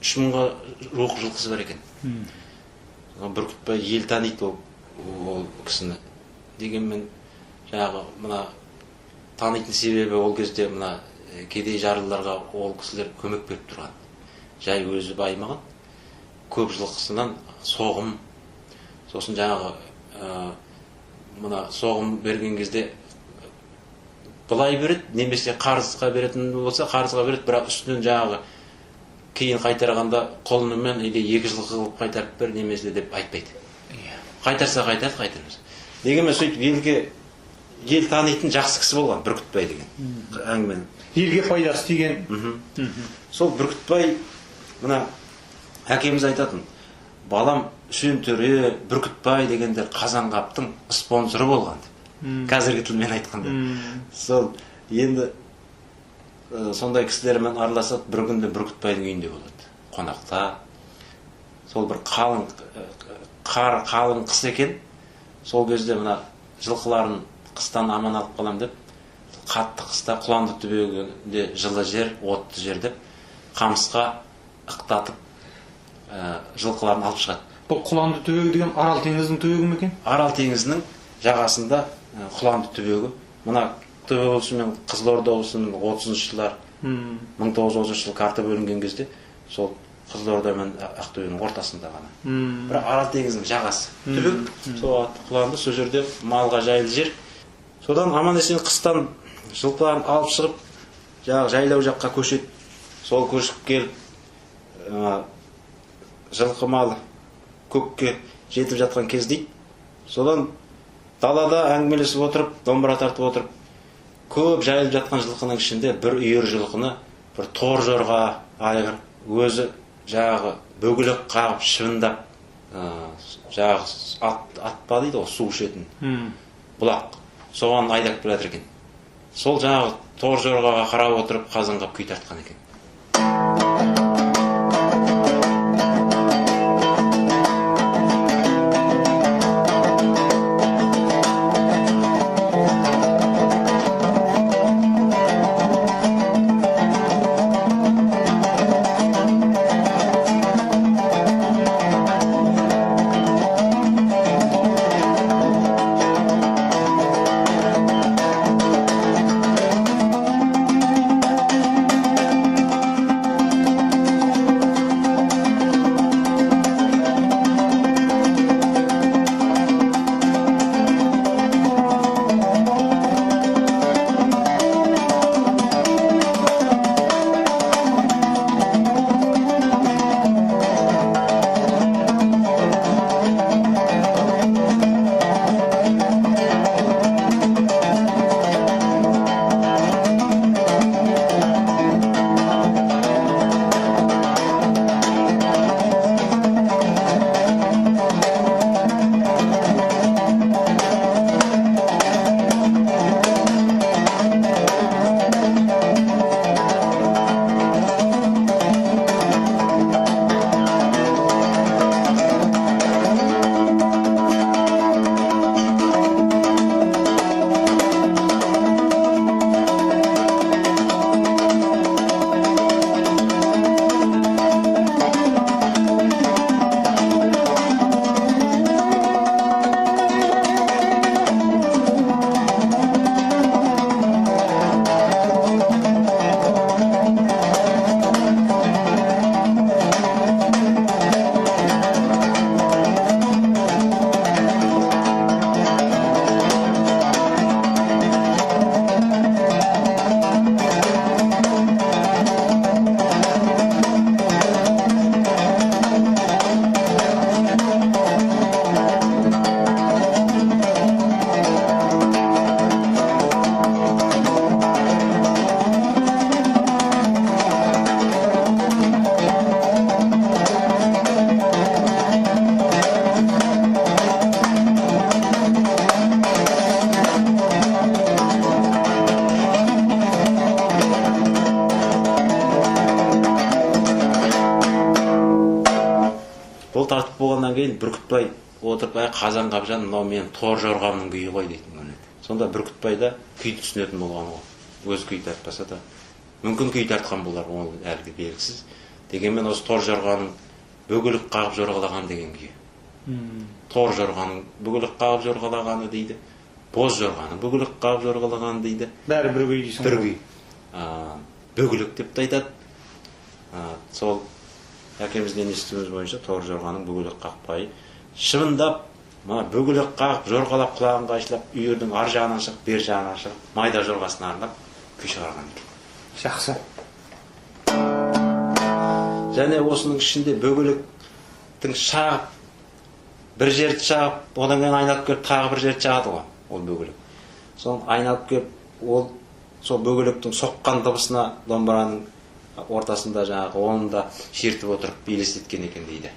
3000-ға жуық жылқысы бар екен. Бүркітбай ел таниды ол кісіні. Дегенмен жаңағы мына танитын себебі ол кезде мына кедей жарлыларға ол кісілер көмек беріп тұрған. Жай өзі баймаған. Көп жылқысынан соғым, сосын жаңағы мына соғым берген кезде былай береді, немесе қарызға беретін болса, қарызға береді, бірақ үстінен жаңағы кейін қайтарғанда қолынымен или 2 жылқы қылып қайтарып бер немесе деп айтпайды. Қайтарса қайтады, қайтармас. Дегенмен сөйтіп ел танитын жақсы кісі болған Бүркітбай деген әңгімен. Елге пайдасы тиген. Сол Бүркітбай, мына әкеміз айтатын, балам Үсен төре, Бүркітбай дегендер Қазанғаптың спонсоры болған деп. Қазіргі тілмен айтқанда. Сол енді сондай кісілермен араласады, бір күнде Бүркітбайдың үйінде болады. Қонақта. Сол бір қалың қыс екен. Сол кезде мына жылқыларын қыстан аман алып қалам деп, қатты қыста Құланды түбегінде жылы жер, отты жер деп, қамысқа ықтатып жылқыларын алып шығады. Бұл Құланды түбегі деген Арал теңізінің түбегі ме екен? Арал теңізінің жағасында Құланды түбегі. Мына түбе болысымен Қызылорда облысының 30-шы жылдар, 1930 жыл карта бөлінген кезде сол Қызылорда мен Ақтөбенің ортасында ғана. Бірақ Арал теңізінің жағасы. Түбек, сол Құланды, сол жерде малға жайлы жер. Содан аман-есен қыстан жылқыларын алып шығып, жайлау жаққа көшеді. Сол көшіп келіп, жылқы малы көкке жетіп жатқан кез дейді. Содан далада әңгімелесіп отырып, домбыра тартып отырып, көп жайылып жатқан жылқының ішінде бір үйір жылқыны бір тор жорға айғыр өзі жағы бөгілік қағып шыбындап, жағы атпа дейді, су ішетін бұлақ. Соған айдап келе жатыр екен. Сол жаңағы тор жорғаға қарап отырып Қазанғап күй тартқан екен. Бұл тартып болғаннан кейін Бүркітбай отырып, Қазанғап жан, мынау менің тор жорғамның күйі ғой дейтін. Сонда Бүркітбай да күйді түсінетін болған ғой. Өз күй тартпаса да мүмкін күй тартқан болар, ол әлгі белгісіз. Дегенмен осы тор жорғаның бөгілік қағып жорғалаған деген күйі. Тор жорғаның бөгілік қағып жорғалағаны дейді. Боз жорғаның бөгілік қағып жорғалағаны дейді. Бәрі бір күй дейсің. Бір күй. Бөгілік деп те айтады. Сол әкемізден естуіміз бойынша тор жорғаның бөгілік қақпайы. Шынындап, бөгілік қағып, жорғалап, құлағын қайшылап, үйірдің ар жағынан шығып, бер жағынан шығып, майда жорғасын арнап, күй шығарған екен. Жақсы. Және осының ішінде бөгіліктің шағып, бір жерді шағып, одан кейін айналып келіп, тағы бір жерді шағады ғой, ол бөгілік. Соның айналып келіп, ол сол бөгіліктің соққан дыбысына домбыраның ортасында жаңағы оны да шертіп отырып елестеткен екен дейді.